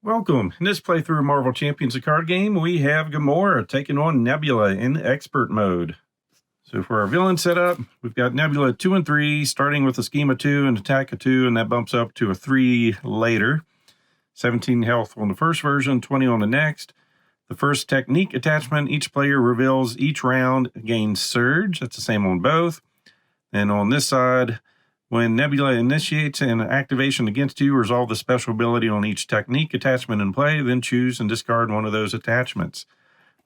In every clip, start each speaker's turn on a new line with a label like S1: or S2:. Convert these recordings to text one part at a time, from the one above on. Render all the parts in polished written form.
S1: Welcome. In this playthrough of Marvel Champions, a card game, we have Gamora taking on Nebula in expert mode. So for our villain setup, we've got Nebula 2 and 3, starting with a scheme of 2 and attack of 2, and that bumps up to a 3 later. 17 health on the first version, 20 on the next. The first technique attachment, each player reveals each round gains Surge. That's the same on both. And on this side, when Nebula initiates an activation against you, resolve the special ability on each technique attachment in play, then choose and discard one of those attachments.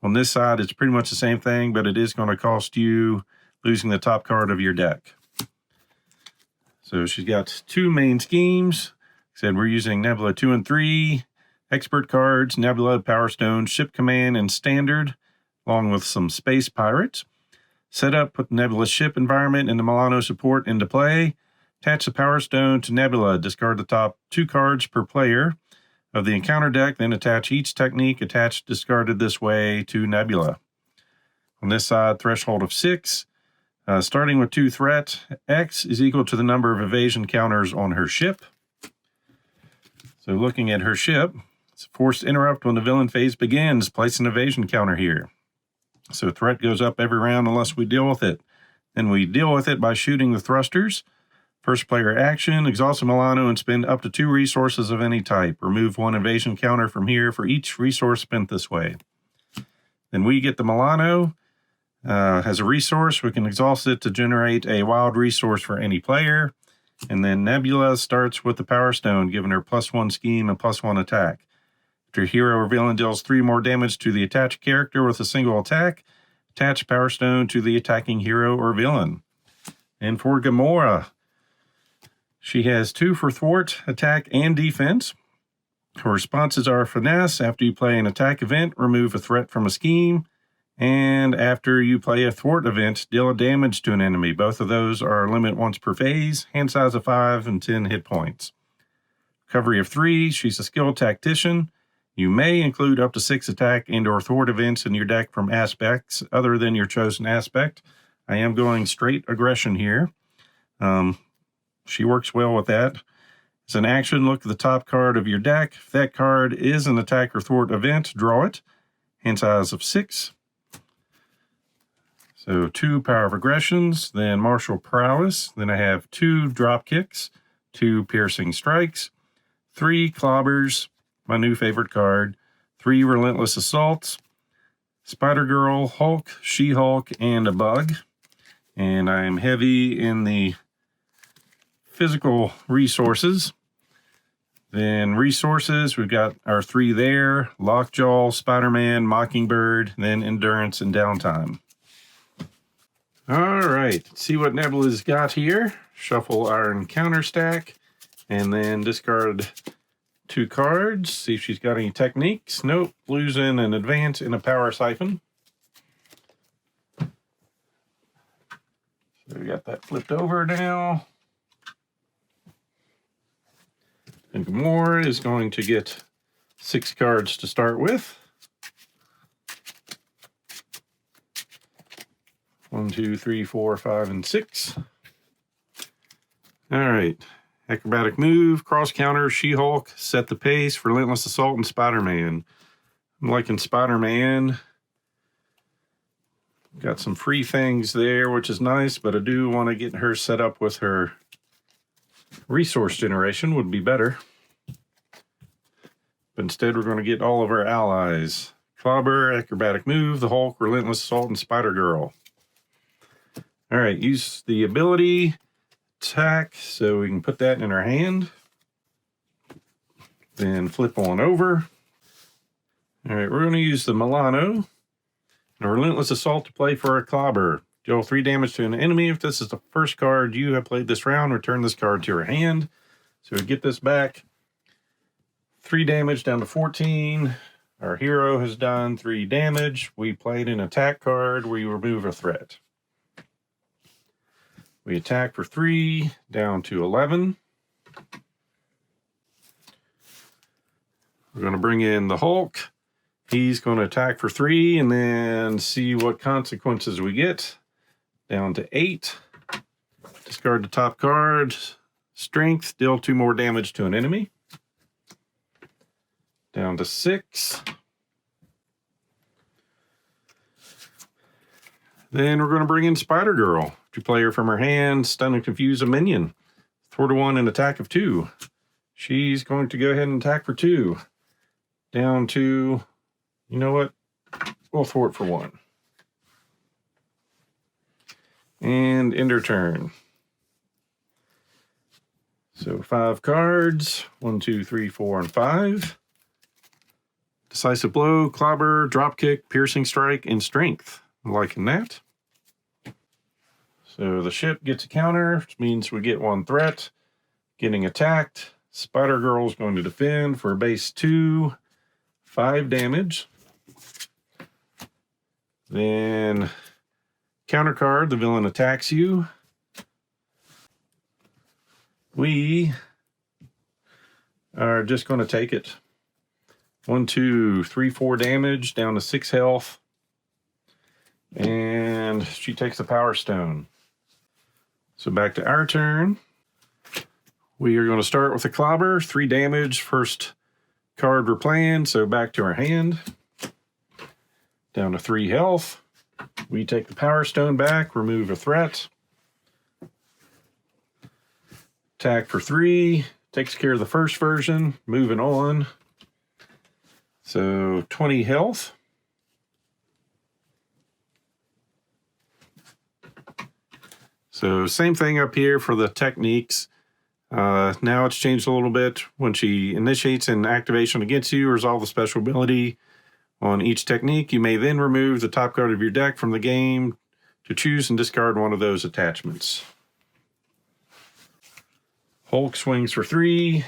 S1: On this side, it's pretty much the same thing, but it is going to cost you losing the top card of your deck. So she's got two main schemes. Like I said, we're using Nebula 2 and 3, expert cards, Nebula, Power Stone, Ship Command, and Standard, along with some Space Pirates. Set up, put Nebula's ship environment and the Milano support into play. Attach the Power Stone to Nebula. Discard the top 2 cards per player of the encounter deck. Then attach each technique attached discarded this way to Nebula. On this side, threshold of 6. Starting with 2 threat, X is equal to the number of evasion counters on her ship. So looking at her ship, it's a forced interrupt when the villain phase begins. Place an evasion counter here. So threat goes up every round unless we deal with it. Then we deal with it by shooting the thrusters. First player action, exhaust a Milano and spend up to 2 resources of any type. Remove 1 evasion counter from here for each resource spent this way. Then we get the Milano. As a resource, we can exhaust it to generate a wild resource for any player. And then Nebula starts with the Power Stone, giving her +1 scheme and +1 attack. After hero or villain deals 3 more damage to the attached character with a single attack, attach Power Stone to the attacking hero or villain. And for Gamora, she has 2 for thwart, attack, and defense. Her responses are finesse. After you play an attack event, remove a threat from a scheme. And after you play a thwart event, deal a damage to an enemy. Both of those are limit once per phase, hand size of 5 and 10 hit points. Recovery of 3, she's a skilled tactician. You may include up to 6 attack and or thwart events in your deck from aspects other than your chosen aspect. I am going straight aggression here. She works well with that. As an action, look at the top card of your deck. If that card is an attack or thwart event, draw it. Hand size of 6. So 2 power of aggressions, then martial prowess. Then I have 2 drop kicks, 2 piercing strikes, 3 clobbers, my new favorite card, 3 relentless assaults, Spider-Girl, Hulk, She-Hulk, and a bug. And I am heavy in the physical resources. Then resources, we've got our 3 there, Lockjaw, Spider-Man, Mockingbird, then endurance and downtime. All right, let's see what Nebula's got here. Shuffle our encounter stack and then discard 2 cards. See if she's got any techniques. Nope, losing an advance in a power siphon. So we got that flipped over now. And Gamora is going to get 6 cards to start with. 1, 2, 3, 4, 5, and 6. All right. Acrobatic move, cross counter, She-Hulk, set the pace, relentless assault, and Spider-Man. I'm liking Spider-Man. Got some free things there, which is nice, but I do want to get her set up with her resource generation would be better. But instead, we're going to get all of our allies. Clobber, acrobatic move, the Hulk, relentless assault, and Spider-Girl. All right, use the ability attack so we can put that in our hand. Then flip on over. All right, we're going to use the Milano and a relentless assault to play for a clobber. Deal 3 damage to an enemy. If this is the first card you have played this round, return this card to your hand. So we get this back. 3 damage down to 14. Our hero has done 3 damage. We played an attack card where you remove a threat. We attack for 3, down to 11. We're going to bring in the Hulk. He's going to attack for 3 and then see what consequences we get. Down to 8. Discard the top card. Strength, deal 2 more damage to an enemy. down to 6. Then we're going to bring in Spider Girl. To play her from her hand, stun and confuse a minion. Thwart a 1 and attack of 2. She's going to go ahead and attack for 2. Down to, you know what? We'll thwart for 1. And end her turn. So 5 cards. 1, 2, 3, 4, and 5. Decisive Blow, Clobber, Dropkick, Piercing Strike, and Strength. I'm liking that. So the ship gets a counter, which means we get 1 threat. Getting attacked. Spider Girl is going to defend for a base 2. 5 damage. Then counter card, the villain attacks you. We are just going to take it. 1, 2, 3, 4 damage, down to 6 health. And she takes the Power Stone. So back to our turn. We are going to start with a Clobber, 3 damage, first card we're playing, so back to our hand. Down to 3 health. We take the Power Stone back, remove a threat. Attack for 3, takes care of the first version, moving on. So 20 health. So same thing up here for the techniques. Now it's changed a little bit. When she initiates an activation against you, resolve the special ability on each technique. You may then remove the top card of your deck from the game to choose and discard one of those attachments. Hulk swings for 3,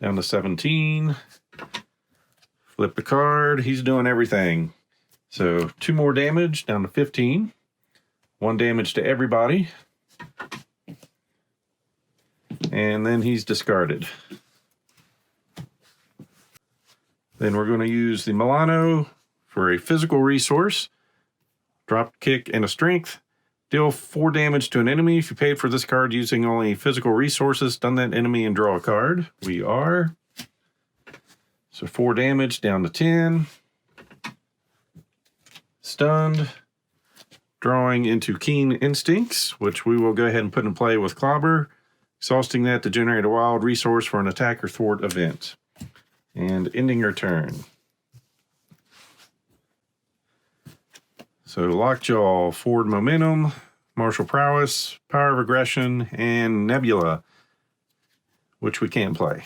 S1: down to 17. Flip the card. He's doing everything. So 2 more damage, down to 15. 1 damage to everybody. And then he's discarded. Then we're going to use the Milano for a physical resource. Drop kick and a strength. Deal 4 damage to an enemy if you paid for this card using only physical resources. Stun that enemy and draw a card. We are. So 4 damage, down to 10. Stunned. Drawing into Keen Instincts, which we will go ahead and put in play with Clobber. Exhausting that to generate a wild resource for an attack or thwart event. And ending your turn. So Lockjaw, Forward Momentum, Martial Prowess, Power of Aggression, and Nebula, which we can't play.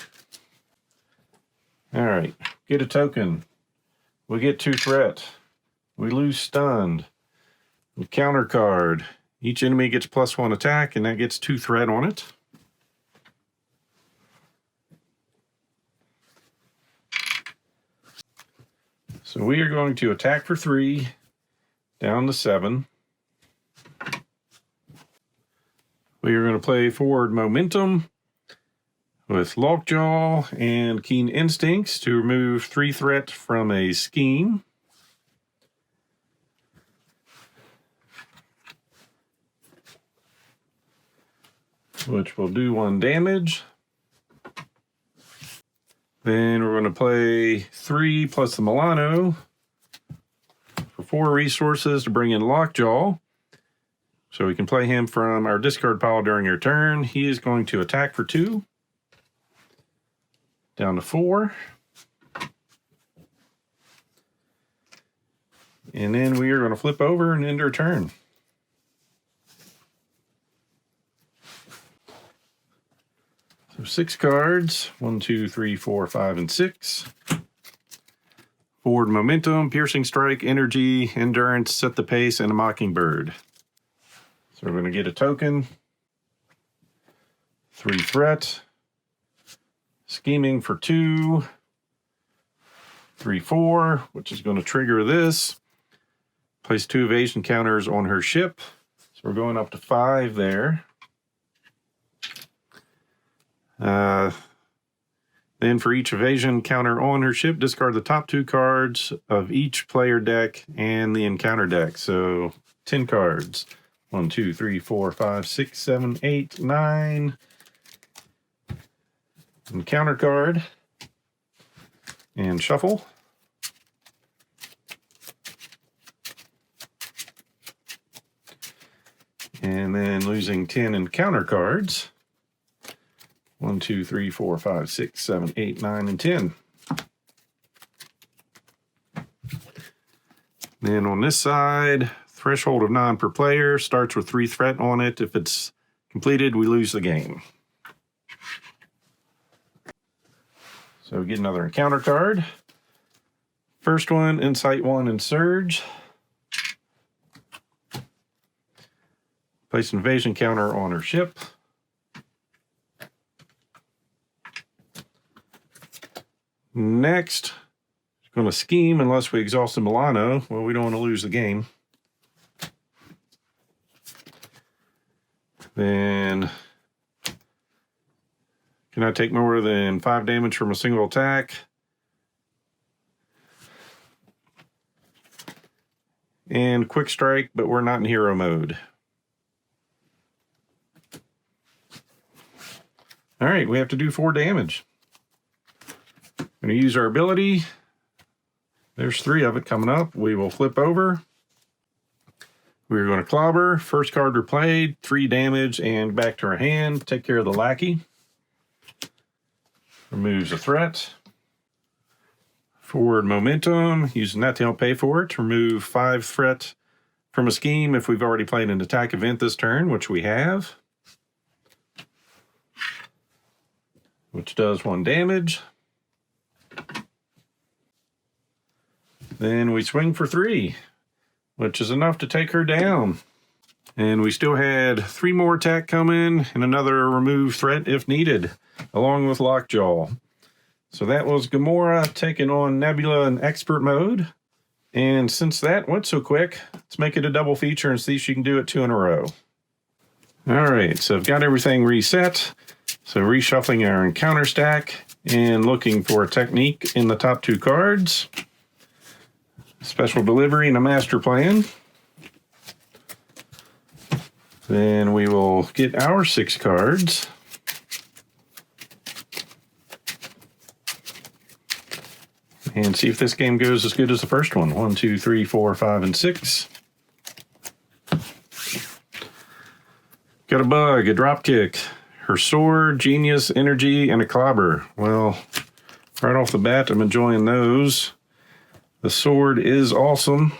S1: All right, get a token. We get 2 threat. We lose stunned. We counter card. Each enemy gets +1 attack, and that gets 2 threat on it. So we are going to attack for 3, down to 7. We are going to play Forward Momentum with Lockjaw and Keen Instincts to remove 3 threat from a scheme. Which will do 1 damage. Then we're going to play 3 plus the Milano for 4 resources to bring in Lockjaw. So we can play him from our discard pile during your turn. He is going to attack for 2. Down to 4. And then we are going to flip over and end our turn. So 6 cards, 1, 2, 3, 4, 5, and 6. Forward Momentum, Piercing Strike, Energy, Endurance, Set the Pace, and a Mockingbird. So we're going to get a token. 3 threat. Scheming for 2. 3, 4, which is going to trigger this. Place 2 evasion counters on her ship. So we're going up to 5 there. Then for each evasion counter on her ship, discard the top 2 cards of each player deck and the encounter deck. So 10 cards. 1, 2, 3, 4, 5, 6, 7, 8, 9. Encounter card. and shuffle. And then losing 10 encounter cards. 1, 2, 3, 4, 5, 6, 7, 8, 9, and 10. Then on this side, threshold of 9 per player, starts with 3 threat on it. If it's completed, we lose the game. So get another encounter card. First one, Insight 1 and Surge. Place an evasion counter on her ship. Next, going to scheme unless we exhaust the Milano. Well, we don't want to lose the game. Then, can I take more than 5 damage from a single attack? And quick strike, but we're not in hero mode. All right, we have to do 4 damage. Going to use our ability. There's 3 of it coming up. We will flip over. We're going to clobber. First card replayed, 3 damage, and back to our hand. Take care of the lackey. Removes a threat. Forward momentum, using that to help pay for it. Remove 5 threat from a scheme if we've already played an attack event this turn, which we have. Which does 1 damage. Then we swing for 3, which is enough to take her down. And we still had 3 more attack coming and another remove threat if needed, along with Lockjaw. So that was Gamora taking on Nebula in expert mode. And since that went so quick, let's make it a double feature and see if she can do it 2 in a row. All right, so I've got everything reset. So reshuffling our encounter stack and looking for a technique in the top 2 cards. Special delivery and a master plan. Then we will get our 6 cards. And see if this game goes as good as the first one. 1, 2, 3, 4, 5, and 6. Got a bug, a drop kick, her sword, genius, energy, and a clobber. Well, right off the bat, I'm enjoying those. The sword is awesome,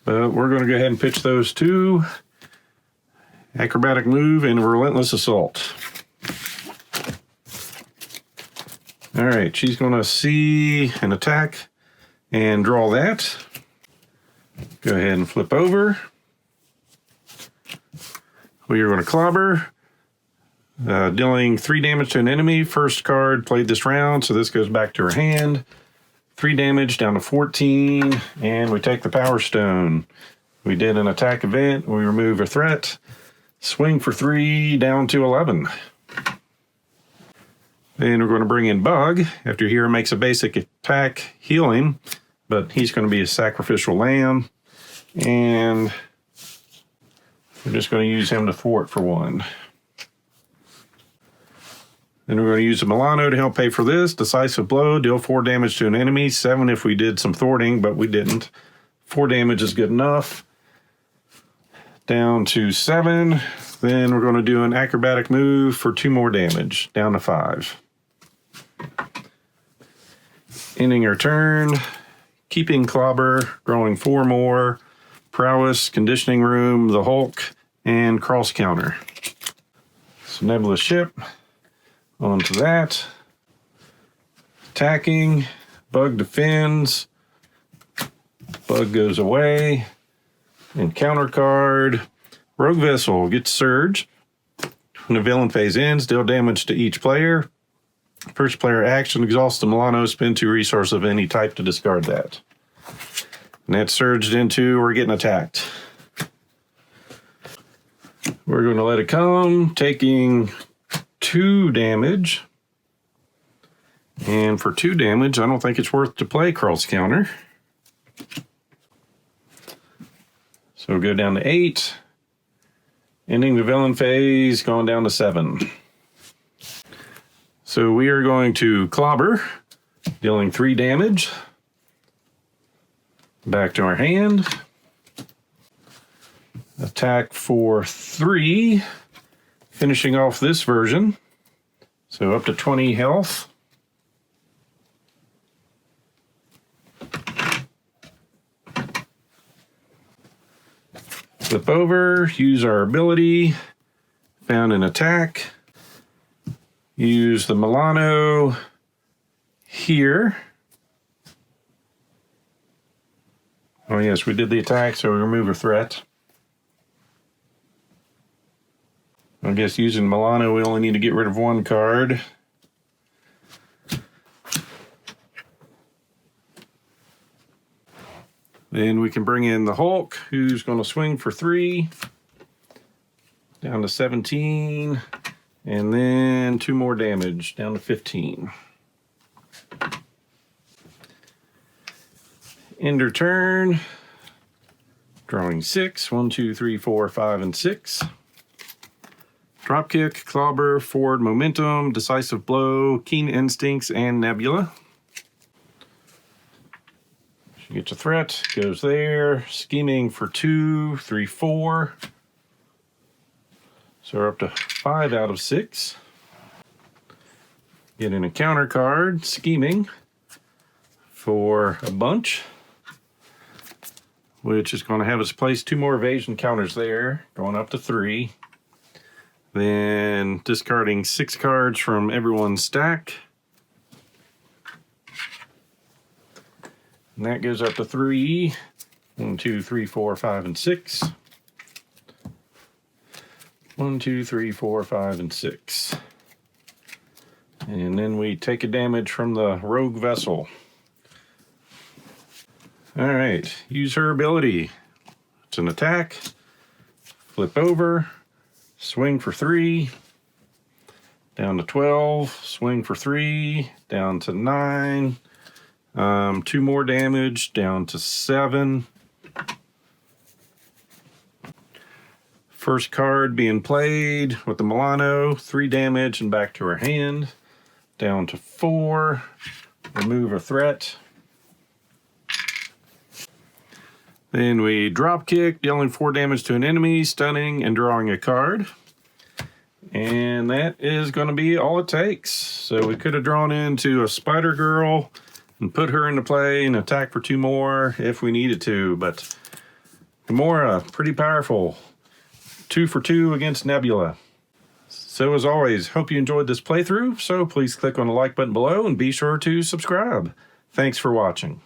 S1: but we're going to go ahead and pitch those 2. Acrobatic move and relentless assault. All right, she's going to see an attack and draw that. Go ahead and flip over. We are going to clobber, dealing 3 damage to an enemy. First card played this round, so this goes back to her hand. 3 damage down to 14, and we take the Power Stone. We did an attack event, we remove a threat. Swing for 3, down to 11. Then we're going to bring in Bug. After here, makes a basic attack, healing, but he's going to be a sacrificial lamb. And we're just going to use him to thwart for 1. Then we're going to use a Milano to help pay for this. Decisive blow, deal 4 damage to an enemy. 7 if we did some thwarting, but we didn't. 4 damage is good enough. Down to 7. Then we're going to do an acrobatic move for 2 more damage. Down to 5. Ending our turn. Keeping clobber, drawing 4 more. Prowess, conditioning room, the Hulk, and cross counter. So Nebula ship. Onto that. Attacking. Bug defends. Bug goes away. Encounter card. Rogue Vessel gets Surge. When the villain phase ends, deal damage to each player. First player action, exhaust the Milano, spend 2 resources of any type to discard that. And that's surged into, we're getting attacked. We're going to let it come, taking 2 damage. And for 2 damage, I don't think it's worth to play cross counter. So we'll go down to 8. Ending the villain phase, going down to 7. So we are going to clobber, dealing 3 damage. Back to our hand. Attack for 3, finishing off this version. So up to 20 health. Flip over, use our ability, found an attack. Use the Milano here. Oh yes, we did the attack, so we remove a threat. I guess using Milano, we only need to get rid of 1 card. Then we can bring in the Hulk, who's going to swing for 3. Down to 17. And then 2 more damage, down to 15. Ender turn. Drawing 6. 1, 2, 3, 4, 5, and 6. Dropkick, Clobber, Forward Momentum, Decisive Blow, Keen Instincts, and Nebula. She gets a threat, goes there. Scheming for 2, 3, 4. So we're up to 5 out of 6. Getting a counter card, Scheming, for a bunch, which is going to have us place 2 more evasion counters there, going up to 3. Then discarding 6 cards from everyone's stack. And that goes up to 3. 1, 2, 3, 4, 5, and 6. 1, 2, 3, 4, 5, and 6. And then we take a damage from the rogue vessel. Alright, use her ability. It's an attack. Flip over. Swing for 3. Down to 12. Swing for 3. Down to 9. 2 more damage. Down to 7. First card being played with the Milano, 3 damage and back to her hand. Down to 4. Remove a threat. Then we drop kick, dealing 4 damage to an enemy, stunning, and drawing a card. And that is going to be all it takes. So we could have drawn into a Spider Girl and put her into play and attack for 2 more if we needed to. But Gamora, pretty powerful. 2 for 2 against Nebula. So as always, hope you enjoyed this playthrough. So please click on the like button below and be sure to subscribe. Thanks for watching.